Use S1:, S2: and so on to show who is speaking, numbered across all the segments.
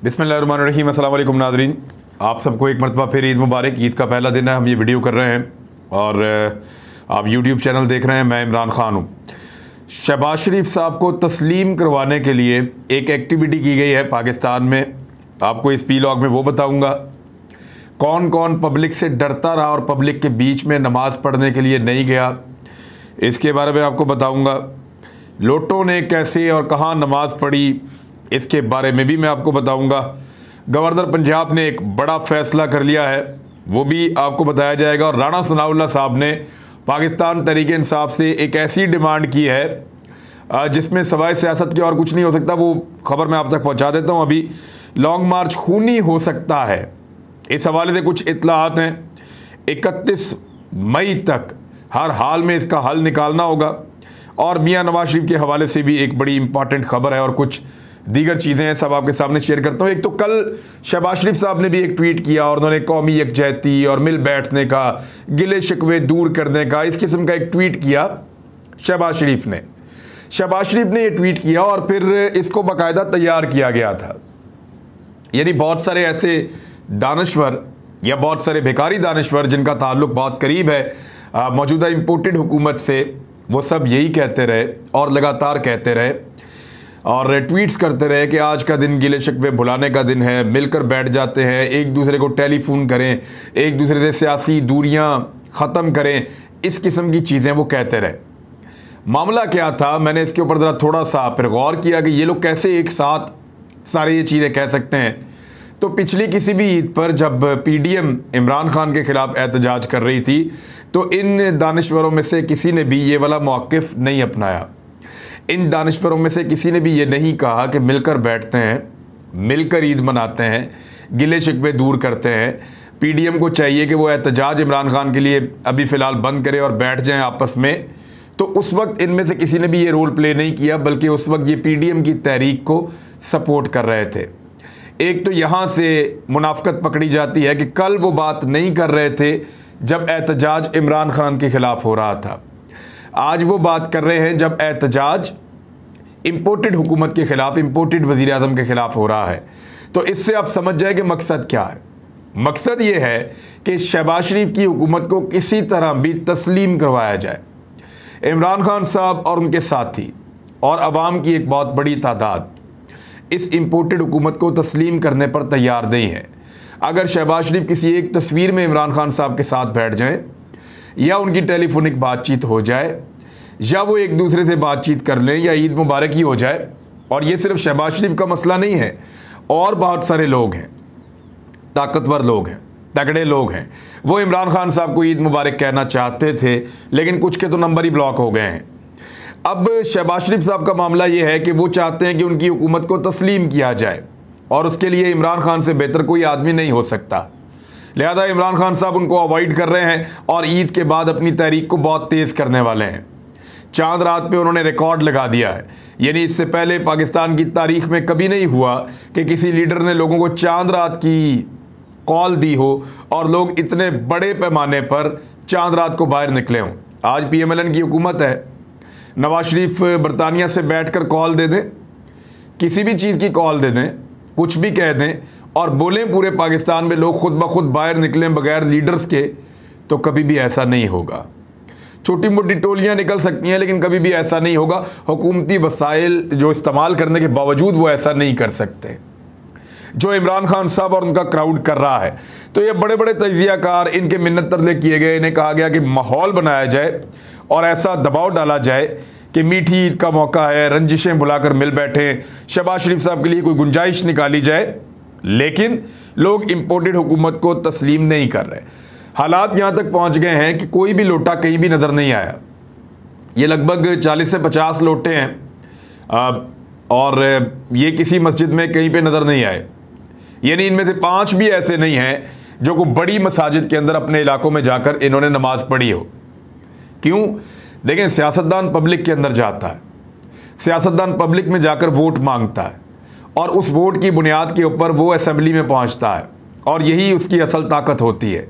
S1: बिस्मिल्लाहिर्रहमानिर्रहीम। अस्सलाम वालेकुम नाज़रीन, आप सबको एक मरतबा फिर ईद मुबारक। ईद का पहला दिन है, हम ये वीडियो कर रहे हैं और आप यूट्यूब चैनल देख रहे हैं। मैं इमरान ख़ान हूँ। शहबाज शरीफ साहब को तस्लीम करवाने के लिए एक एक्टिविटी की गई है पाकिस्तान में। आपको इस व्लॉग में वो बताऊँगा कौन कौन पब्लिक से डरता रहा और पब्लिक के बीच में नमाज़ पढ़ने के लिए नहीं गया, इसके बारे में आपको बताऊँगा। लोटों ने कैसे और कहाँ नमाज़ पढ़ी, इसके बारे में भी मैं आपको बताऊंगा। गवर्नर पंजाब ने एक बड़ा फ़ैसला कर लिया है, वो भी आपको बताया जाएगा। और राणा सनाउल्लाह साहब ने पाकिस्तान तहरीक इंसाफ से एक ऐसी डिमांड की है जिसमें सवाए सियासत के और कुछ नहीं हो सकता। वो खबर मैं आप तक पहुंचा देता हूं। अभी लॉन्ग मार्च खूनी हो सकता है, इस हवाले से कुछ इत्तलात हैं। 31 मई तक हर हाल में इसका हल निकालना होगा। और मियाँ नवाज शरीफ के हवाले से भी एक बड़ी इंपॉर्टेंट खबर है और कुछ दीगर चीज़ें हैं, सब आपके सामने शेयर करता हूँ। एक तो कल शहबाज शरीफ साहब ने भी एक ट्वीट किया और उन्होंने कौमी यकजहती और मिल बैठने का, गिले शिकवे दूर करने का, इस किस्म का एक ट्वीट किया शहबाज शरीफ ने। ये ट्वीट किया और फिर इसको बाकायदा तैयार किया गया था। यानी बहुत सारे ऐसे दानश्वर या बहुत सारे भिखारी दानश्वर जिनका ताल्लुक बहुत करीब है मौजूदा इम्पोर्टेड हुकूमत से, वो सब यही कहते रहे और लगातार कहते रहे और ट्वीट्स करते रहे कि आज का दिन गिले शिकवे भुलाने का दिन है, मिलकर बैठ जाते हैं, एक दूसरे को टेलीफोन करें, एक दूसरे से सियासी दूरियां ख़त्म करें, इस किस्म की चीज़ें वो कहते रहे। मामला क्या था, मैंने इसके ऊपर ज़रा थोड़ा सा फिर गौर किया कि ये लोग कैसे एक साथ सारी ये चीज़ें कह सकते हैं। तो पिछली किसी भी ईद पर जब PDM इमरान खान के ख़िलाफ़ एहतजाज कर रही थी तो इन दानश्वरों में से किसी ने भी ये वाला मौक़िफ़ नहीं अपनाया। इन दानश्वरों में से किसी ने भी ये नहीं कहा कि मिलकर बैठते हैं, मिलकर ईद मनाते हैं, गिले शिकवे दूर करते हैं। PDM को चाहिए कि वो एहतजाज इमरान खान के लिए अभी फ़िलहाल बंद करे और बैठ जाएं आपस में। तो उस वक्त इनमें से किसी ने भी ये रोल प्ले नहीं किया, बल्कि उस वक्त ये PDM की तहरीक को सपोर्ट कर रहे थे। एक तो यहाँ से मुनाफकत पकड़ी जाती है कि कल वो बात नहीं कर रहे थे जब एहतजाज इमरान खान के ख़िलाफ़ हो रहा था, आज वो बात कर रहे हैं जब एहतजाज इम्पोर्टेड हुकूमत के ख़िलाफ़, इम्पोर्टेड वज़ीर आज़म के ख़िलाफ़ हो रहा है। तो इससे आप समझ जाए कि मकसद क्या है। मकसद ये है कि शहबाज शरीफ की हुकूमत को किसी तरह भी तस्लीम करवाया जाए। इमरान खान साहब और उनके साथी और अवाम की एक बहुत बड़ी तादाद इस इम्पोर्टेड हुकूमत को तस्लीम करने पर तैयार नहीं है। अगर शहबाज शरीफ किसी एक तस्वीर में इमरान खान साहब के साथ बैठ जाएं या उनकी टेलीफोनिक बातचीत हो जाए या वो एक दूसरे से बातचीत कर लें या ईद मुबारक ही हो जाए, और ये सिर्फ शहबाज शरीफ का मसला नहीं है, और बहुत सारे लोग हैं, ताकतवर लोग हैं, तगड़े लोग हैं, वो इमरान खान साहब को ईद मुबारक कहना चाहते थे, लेकिन कुछ के तो नंबर ही ब्लॉक हो गए हैं। अब शहबाज शरीफ साहब का मामला ये है कि वो चाहते हैं कि उनकी हुकूमत को तस्लीम किया जाए और उसके लिए इमरान खान से बेहतर कोई आदमी नहीं हो सकता। लिहाजा इमरान खान साहब उनको अवॉइड कर रहे हैं और ईद के बाद अपनी तहरीक को बहुत तेज़ करने वाले हैं। चांद रात पे उन्होंने रिकॉर्ड लगा दिया है। यानी इससे पहले पाकिस्तान की तारीख में कभी नहीं हुआ कि किसी लीडर ने लोगों को चांद रात की कॉल दी हो और लोग इतने बड़े पैमाने पर चांद रात को बाहर निकले हों। आज PMLN की हुकूमत है, नवाज शरीफ बरतानिया से बैठकर कॉल दे दें, किसी भी चीज़ की कॉल दे दें, कुछ भी कह दें और बोलें पूरे पाकिस्तान में लोग खुद ब खुद बाहर निकलें बगैर लीडर्स के, तो कभी भी ऐसा नहीं होगा। छोटी मोटी टोलियां निकल सकती हैं लेकिन कभी भी ऐसा नहीं होगा। हुकूमती वसाइल जो इस्तेमाल करने के बावजूद वो ऐसा नहीं कर सकते जो इमरान खान साहब और उनका क्राउड कर रहा है। तो ये बड़े बड़े तजियाकार, इनके मिन्नत तरले किए गए, इन्हें कहा गया कि माहौल बनाया जाए और ऐसा दबाव डाला जाए कि मीठी ईद का मौका है, रंजिशें बुलाकर मिल बैठें, शहबाज शरीफ साहब के लिए कोई गुंजाइश निकाली जाए। लेकिन लोग इम्पोर्टेड हुकूमत को तस्लीम नहीं कर रहे। हालात यहाँ तक पहुँच गए हैं कि कोई भी लोटा कहीं भी नज़र नहीं आया। ये लगभग 40 से 50 लोटे हैं और ये किसी मस्जिद में कहीं पे नज़र नहीं आए। यानी इनमें से 5 भी ऐसे नहीं हैं जो को बड़ी मसाजिद के अंदर अपने इलाकों में जाकर इन्होंने नमाज़ पढ़ी हो। क्यों? देखें, सियासतदान पब्लिक के अंदर जाता है, सियासतदान पब्लिक में जाकर वोट मांगता है और उस वोट की बुनियाद के ऊपर वो असेंबली में पहुंचता है और यही उसकी असल ताकत होती है।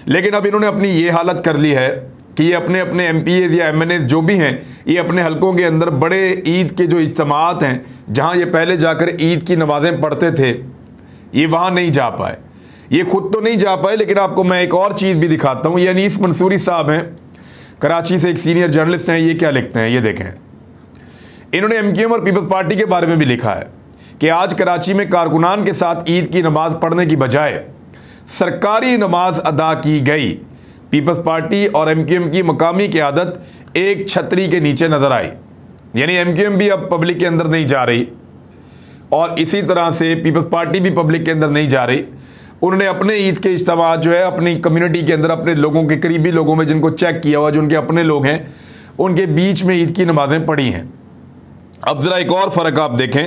S1: लेकिन अब इन्होंने अपनी ये हालत कर ली है कि ये अपने अपने MPAs या MNAs जो भी हैं, ये अपने हलकों के अंदर बड़े ईद के जो इज्तिमात हैं, जहाँ ये पहले जाकर ईद की नमाज़ें पढ़ते थे, ये वहाँ नहीं जा पाए, ये खुद तो नहीं जा पाए, लेकिन आपको मैं एक और चीज़ भी दिखाता हूँ। ये अनीस मंसूरी साहब हैं, कराची से एक सीनियर जर्नलिस्ट हैं। ये क्या लिखते हैं, ये देखें। इन्होंने एमक्यूएम और पीपल्स पार्टी के बारे में भी लिखा है कि आज कराची में कारकुनान के साथ ईद की नमाज पढ़ने की बजाय सरकारी नमाज अदा की गई। पीपल्स पार्टी और एमक्यूएम की मकामी क़यादत एक छतरी के नीचे नजर आई। यानी एमक्यूएम भी अब पब्लिक के अंदर नहीं जा रही और इसी तरह से पीपल्स पार्टी भी पब्लिक के अंदर नहीं जा रही। उन्होंने अपने ईद के इज्तिमा जो है अपनी कम्युनिटी के अंदर अपने लोगों के करीबी लोगों में जिनको चेक किया हुआ, जो उनके अपने लोग हैं, उनके बीच में ईद की नमाजें पढ़ी हैं। अब ज़रा एक और फ़र्क आप देखें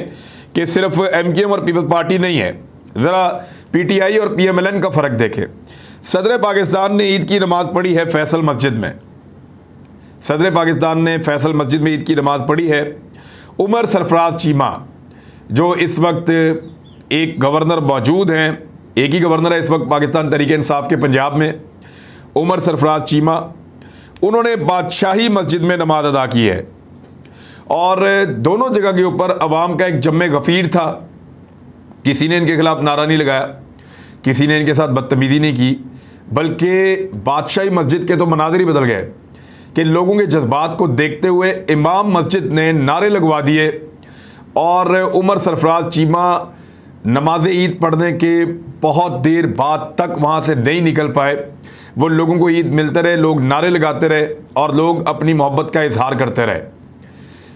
S1: कि सिर्फ एमक्यूएम और पीपल्स पार्टी नहीं है, ज़रा पीटीआई और पीएमएलएन का फ़र्क देखें। सदर पाकिस्तान ने ईद की नमाज़ पढ़ी है फैसल मस्जिद में। सदर पाकिस्तान ने फैसल मस्जिद में ईद की नमाज़ पढ़ी है। उमर सरफराज चीमा, जो इस वक्त एक गवर्नर मौजूद हैं, एक ही गवर्नर है इस वक्त पाकिस्तान तहरीक इंसाफ के पंजाब में, उमर सरफराज चीमा, उन्होंने बादशाही मस्जिद में नमाज अदा की है। और दोनों जगह के ऊपर अवाम का एक जम्मे गफ़ीर था। किसी ने इनके खिलाफ नारा नहीं लगाया, किसी ने इनके साथ बदतमीज़ी नहीं की, बल्कि बादशाही मस्जिद के तो मनाज़िर ही बदल गए कि लोगों के जज्बात को देखते हुए इमाम मस्जिद ने नारे लगवा दिए और उमर सरफराज चीमा नमाज ईद पढ़ने के बहुत देर बाद तक वहाँ से नहीं निकल पाए। वो लोगों को ईद मिलते रहे, लोग नारे लगाते रहे और लोग अपनी मोहब्बत का इजहार करते रहे।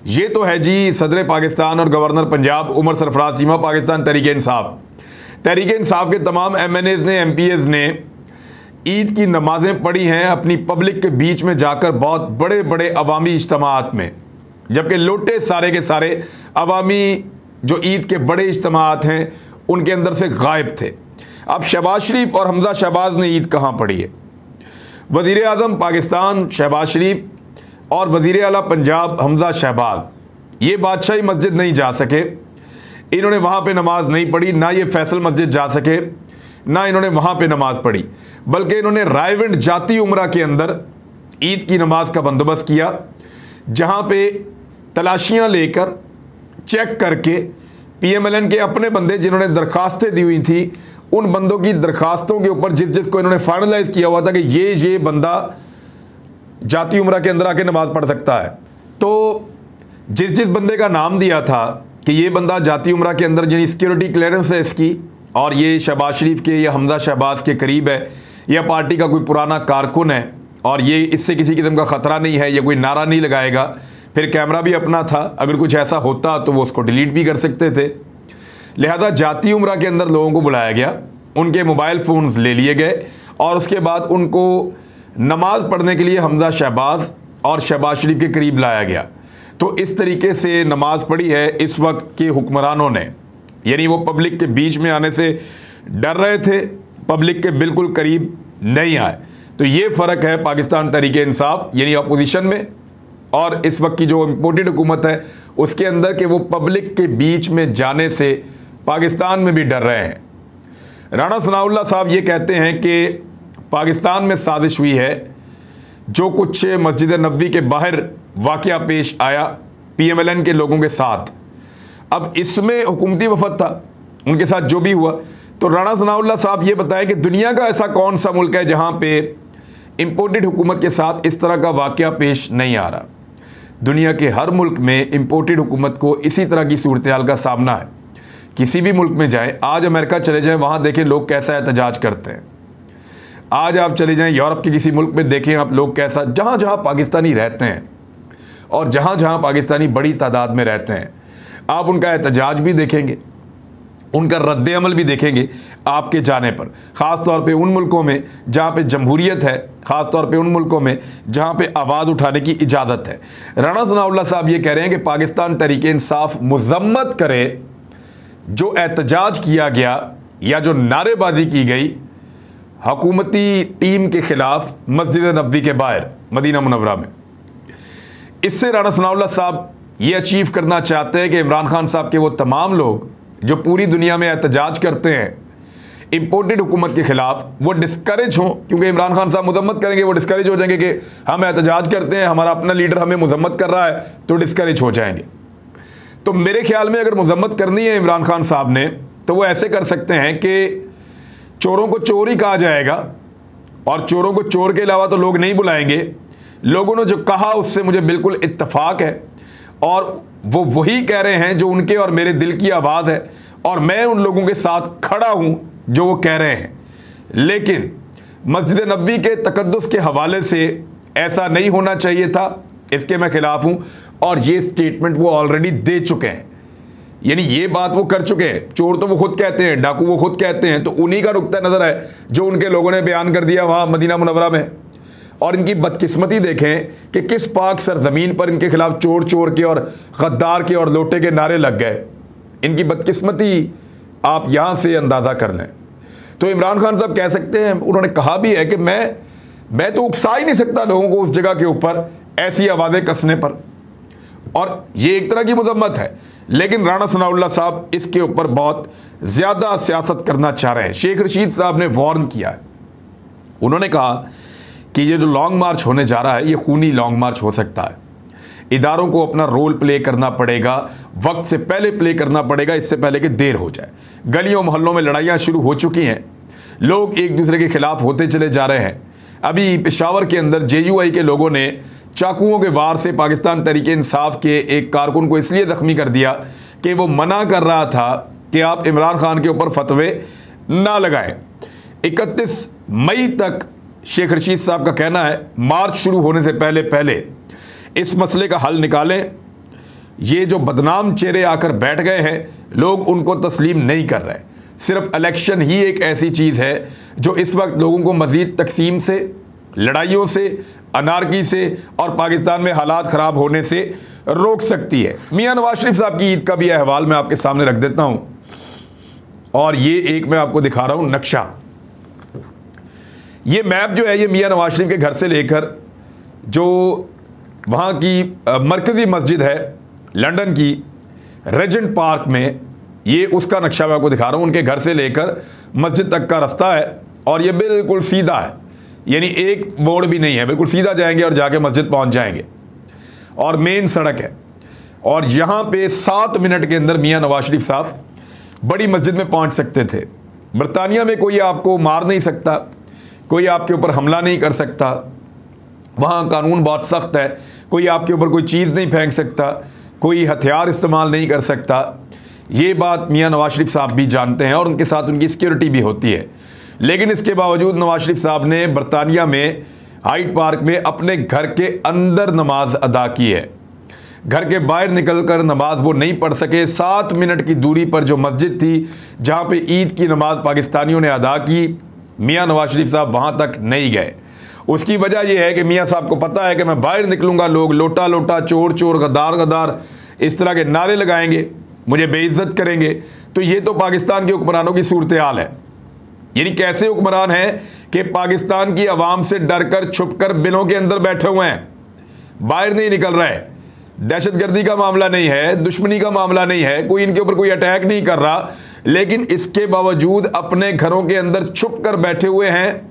S1: ये तो है जी सदर पाकिस्तान और गवर्नर पंजाब उमर सरफराज चीमा, पाकिस्तान तहरीक इंसाफ। तहरीक इंसाफ के तमाम एमएनएज़ ने, एमपीएज़ ने ईद की नमाज़ें पढ़ी हैं अपनी पब्लिक के बीच में जाकर, बहुत बड़े बड़े अवामी इज्तिमात में, जबकि लोटे सारे के सारे अवामी जो ईद के बड़े इज्तिमात हैं उनके अंदर से गायब थे। अब शहबाज शरीफ और हमजा शहबाज ने ईद कहाँ पढ़ी है? वज़ीर आज़म पाकिस्तान शहबाज शरीफ और वज़ीर आला पंजाब हमजा शहबाज, ये बादशाही मस्जिद नहीं जा सके, इन्होंने वहाँ पे नमाज नहीं पढ़ी, ना ये फैसल मस्जिद जा सके, ना इन्होंने वहाँ पे नमाज पढ़ी, बल्कि इन्होंने रायविंड जाती उम्रा के अंदर ईद की नमाज का बंदोबस्त किया, जहाँ पे तलाशियाँ लेकर चेक करके पीएमएलएन के अपने बंदे जिन्होंने दरखास्तें दी हुई थी, उन बंदों की दरखास्तों के ऊपर जिस जिसको इन्होंने फाइनलाइज किया हुआ था कि ये बंदा जाती उम्रा के अंदर आके नमाज पढ़ सकता है, तो जिस जिस बंदे का नाम दिया था कि ये बंदा जाती उम्रा के अंदर, यानी सिक्योरिटी क्लियरेंस है इसकी, और ये शहबाज शरीफ के या हमजा शहबाज के करीब है, या पार्टी का कोई पुराना कारकुन है और ये इससे किसी किस्म का ख़तरा नहीं है, ये कोई नारा नहीं लगाएगा, फिर कैमरा भी अपना था, अगर कुछ ऐसा होता तो वो उसको डिलीट भी कर सकते थे। लिहाजा जाती उम्रा के अंदर लोगों को बुलाया गया, उनके मोबाइल फ़ोन्स ले लिए गए और उसके बाद उनको नमाज़ पढ़ने के लिए हमजा शहबाज और शहबाज शरीफ के करीब लाया गया। तो इस तरीके से नमाज़ पढ़ी है इस वक्त के हुक्मरानों ने, यानी वो पब्लिक के बीच में आने से डर रहे थे, पब्लिक के बिल्कुल करीब नहीं आए। तो ये फ़र्क है पाकिस्तान तहरीक इंसाफ यानी अपोजिशन में और इस वक्त की जो इम्पोर्टेड हुकूमत है उसके अंदर, कि वो पब्लिक के बीच में जाने से पाकिस्तान में भी डर रहे हैं। राणा सनाउल्लाह साहब ये कहते हैं कि पाकिस्तान में साजिश हुई है, जो कुछ मस्जिद नबवी के बाहर वाक़या पेश आया पीएमएलएन के लोगों के साथ, अब इसमें हुकूमती वफद था, उनके साथ जो भी हुआ, तो राणा सनाउल्लाह साहब ये बताएं कि दुनिया का ऐसा कौन सा मुल्क है जहाँ पे इम्पोर्टेड हुकूमत के साथ इस तरह का वाक़या पेश नहीं आ रहा। दुनिया के हर मुल्क में इम्पोर्टेड हुकूमत को इसी तरह की सूरत हाल का सामना है। किसी भी मुल्क में जाएं, आज अमेरिका चले जाएं, वहाँ देखें लोग कैसा एहतजाज करते हैं। आज आप चले जाएं यूरोप के किसी मुल्क में, देखें आप लोग कैसा, जहाँ जहाँ पाकिस्तानी रहते हैं और जहाँ जहाँ पाकिस्तानी बड़ी तादाद में रहते हैं, आप उनका एहतजाज भी देखेंगे, उनका रद्द अमल भी देखेंगे आपके जाने पर, ख़ास तौर पे उन मुल्कों में जहाँ पे जमहूरियत है, ख़ास तौर पे उन मुल्कों में जहाँ पे आवाज़ उठाने की इजाज़त है। राणा सनाउल्लाह साहब ये कह रहे हैं कि पाकिस्तान तहरीक इंसाफ मजम्मत करे जो एहतजाज किया गया या जो नारेबाजी की गई हुकूमती टीम के ख़िलाफ़ मस्जिद नबवी के बाहर मदीना मुनव्वरा में। इससे राणा सनाउल्लाह साहब ये अचीव करना चाहते हैं कि इमरान खान साहब के वो तमाम लोग जो पूरी दुनिया में एहतजाज करते हैं इम्पोर्टेड हुकूमत के ख़िलाफ़, वो डिस्करेज हों, क्योंकि इमरान खान साहब मजम्मत करेंगे, वो डिस्करेज हो जाएंगे कि हम एहतजाज करते हैं, हमारा अपना लीडर हमें मजम्मत कर रहा है, तो डिस्करेज हो जाएंगे। तो मेरे ख्याल में अगर मजम्मत करनी है इमरान खान साहब ने, तो वो ऐसे कर सकते हैं कि चोरों को चोर ही कहा जाएगा और चोरों को चोर के अलावा तो लोग नहीं बुलाएंगे। लोगों ने जो कहा उससे मुझे बिल्कुल इत्तेफाक है और वो वही कह रहे हैं जो उनके और मेरे दिल की आवाज़ है और मैं उन लोगों के साथ खड़ा हूं जो वो कह रहे हैं। लेकिन मस्जिद नबवी के तकद्दुस के हवाले से ऐसा नहीं होना चाहिए था, इसके मैं खिलाफ हूं और ये स्टेटमेंट वो ऑलरेडी दे चुके हैं। यानी ये बात वो कर चुके हैं। चोर तो वो खुद कहते हैं, डाकू वो खुद कहते हैं, तो उन्हीं का नुक्ता नज़र है जो उनके लोगों ने बयान कर दिया वहाँ मदीना मुनव्वरा में। और इनकी बदकिस्मती देखें कि किस पाक सरजमीन पर इनके खिलाफ चोर चोर के और गद्दार के और लोटे के नारे लग गए। इनकी बदकिस्मती आप यहाँ से अंदाज़ा कर लें। तो इमरान खान साहब कह सकते हैं, उन्होंने कहा भी है कि मैं तो उकसा ही नहीं सकता लोगों को उस जगह के ऊपर ऐसी आवाज़ें कसने पर, और ये एक तरह की मजम्मत है। लेकिन राणा सनाउल्लाह साहब इसके ऊपर बहुत ज़्यादा सियासत करना चाह रहे हैं। शेख रशीद साहब ने वार्न किया है, उन्होंने कहा कि ये जो लॉन्ग मार्च होने जा रहा है ये खूनी लॉन्ग मार्च हो सकता है। इदारों को अपना रोल प्ले करना पड़ेगा, वक्त से पहले प्ले करना पड़ेगा, इससे पहले कि देर हो जाए। गलियों मोहल्लों में लड़ाइयाँ शुरू हो चुकी हैं, लोग एक दूसरे के खिलाफ होते चले जा रहे हैं। अभी पेशावर के अंदर JUI के लोगों ने चाकुओं के वार से पाकिस्तान तहरीके इंसाफ के एक कारकुन को इसलिए ज़ख्मी कर दिया कि वो मना कर रहा था कि आप इमरान खान के ऊपर फतवे ना लगाएं। 31 मई तक शेख रशीद साहब का कहना है मार्च शुरू होने से पहले पहले इस मसले का हल निकालें। ये जो बदनाम चेहरे आकर बैठ गए हैं, लोग उनको तस्लीम नहीं कर रहे। सिर्फ इलेक्शन ही एक ऐसी चीज़ है जो इस वक्त लोगों को मज़ीद तकसीम से, लड़ाइयों से, अनारकी से और पाकिस्तान में हालात ख़राब होने से रोक सकती है। मियां नवाज शरीफ साहब की ईद का भी अहवाल मैं आपके सामने रख देता हूँ, और ये एक मैं आपको दिखा रहा हूँ नक्शा। ये मैप जो है ये मियां नवाज शरीफ के घर से लेकर जो वहाँ की मरकज़ी मस्जिद है लंदन की रेजेंट पार्क में, ये उसका नक्शा मैं आपको दिखा रहा हूँ। उनके घर से लेकर मस्जिद तक का रास्ता है और ये बिल्कुल सीधा है, यानी एक मोड़ भी नहीं है, बिल्कुल सीधा जाएंगे और जाके मस्जिद पहुँच जाएंगे और मेन सड़क है। और यहाँ पे 7 मिनट के अंदर मियां नवाज शरीफ साहब बड़ी मस्जिद में पहुँच सकते थे। बरतानिया में कोई आपको मार नहीं सकता, कोई आपके ऊपर हमला नहीं कर सकता, वहाँ कानून बहुत सख्त है, कोई आपके ऊपर कोई चीज़ नहीं फेंक सकता, कोई हथियार इस्तेमाल नहीं कर सकता। ये बात मियां नवाज शरीफ साहब भी जानते हैं और उनके साथ उनकी सिक्योरिटी भी होती है। लेकिन इसके बावजूद नवाज शरीफ साहब ने बरतानिया में हाइड पार्क में अपने घर के अंदर नमाज अदा की है। घर के बाहर निकलकर नमाज वो नहीं पढ़ सके। 7 मिनट की दूरी पर जो मस्जिद थी जहाँ पे ईद की नमाज पाकिस्तानियों ने अदा की, मियां नवाज शरीफ साहब वहाँ तक नहीं गए। उसकी वजह यह है कि मियां साहब को पता है कि मैं बाहर निकलूंगा, लोग लोटा लोटा, चोर चोर, गद्दार गद्दार इस तरह के नारे लगाएंगे, मुझे बेइज्जत करेंगे। तो ये तो पाकिस्तान के हुक्मरानों की सूरत हाल है। यानी कैसे हुक्मरान हैं कि पाकिस्तान की आवाम से डरकर छुपकर बिलों के अंदर बैठे हुए हैं, बाहर नहीं निकल रहे। दहशतगर्दी का मामला नहीं है, दुश्मनी का मामला नहीं है, कोई इनके ऊपर कोई अटैक नहीं कर रहा, लेकिन इसके बावजूद अपने घरों के अंदर छुप कर बैठे हुए हैं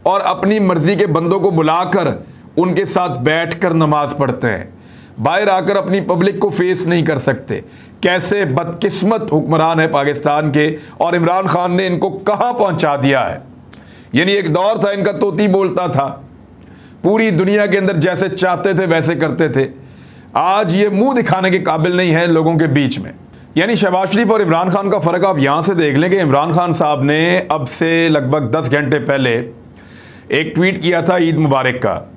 S1: और अपनी मर्जी के बंदों को बुलाकर उनके साथ बैठकर नमाज पढ़ते हैं। बाहर आकर अपनी पब्लिक को फेस नहीं कर सकते। कैसे बदकिस्मत हुक्मरान है पाकिस्तान के, और इमरान खान ने इनको कहाँ पहुँचा दिया है। यानी एक दौर था इनका तोती बोलता था, पूरी दुनिया के अंदर जैसे चाहते थे वैसे करते थे। आज ये मुंह दिखाने के काबिल नहीं है लोगों के बीच में। यानी शहबाज शरीफ और इमरान खान का फ़र्क आप यहाँ से देख लें कि इमरान खान साहब ने अब से लगभग 10 घंटे पहले एक ट्वीट किया था ईद मुबारक का।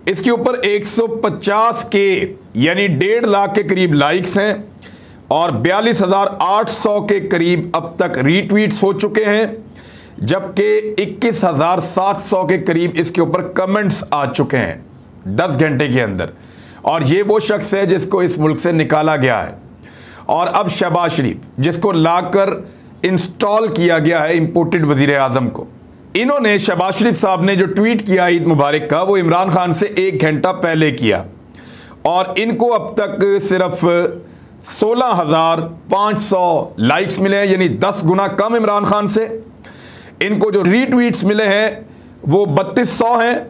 S1: इसके ऊपर 150 के यानी 1.5 लाख के करीब लाइक्स हैं और 42,800 के करीब अब तक रीट्वीट्स हो चुके हैं, जबकि 21,700 के करीब इसके ऊपर कमेंट्स आ चुके हैं 10 घंटे के अंदर। और ये वो शख्स है जिसको इस मुल्क से निकाला गया है, और अब शहबाज शरीफ जिसको लाकर इंस्टॉल किया गया है इंपोर्टेड वजीर आज़म को। इन्होंने शहबाज शरीफ साहब ने जो ट्वीट किया ईद मुबारक का, वो इमरान खान से 1 घंटा पहले किया, और इनको अब तक सिर्फ 16,500 लाइक्स मिले हैं, यानी 10 गुना कम इमरान खान से। इनको जो रीट्वीट्स मिले हैं वो 3200 हैं,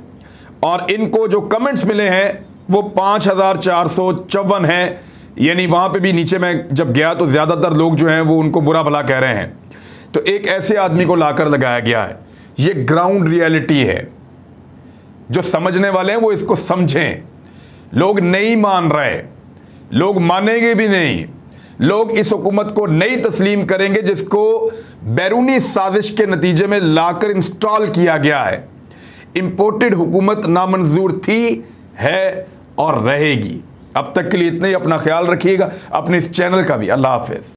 S1: और इनको जो कमेंट्स मिले हैं वो 5,454 हैं। यानी वहाँ पे भी नीचे मैं जब गया तो ज़्यादातर लोग जो हैं वो उनको बुरा भला कह रहे हैं। तो एक ऐसे आदमी को लाकर लगाया गया है। ये ग्राउंड रियलिटी है, जो समझने वाले हैं वो इसको समझें। लोग नहीं मान रहे, लोग मानेंगे भी नहीं, लोग इस हुकूमत को नहीं तस्लीम करेंगे जिसको बैरूनी साजिश के नतीजे में लाकर इंस्टॉल किया गया है। इंपोर्टेड हुकूमत नामंजूर थी, है और रहेगी। अब तक के लिए इतना ही। अपना ख्याल रखिएगा, अपने इस चैनल का भी। अल्लाह हाफिज।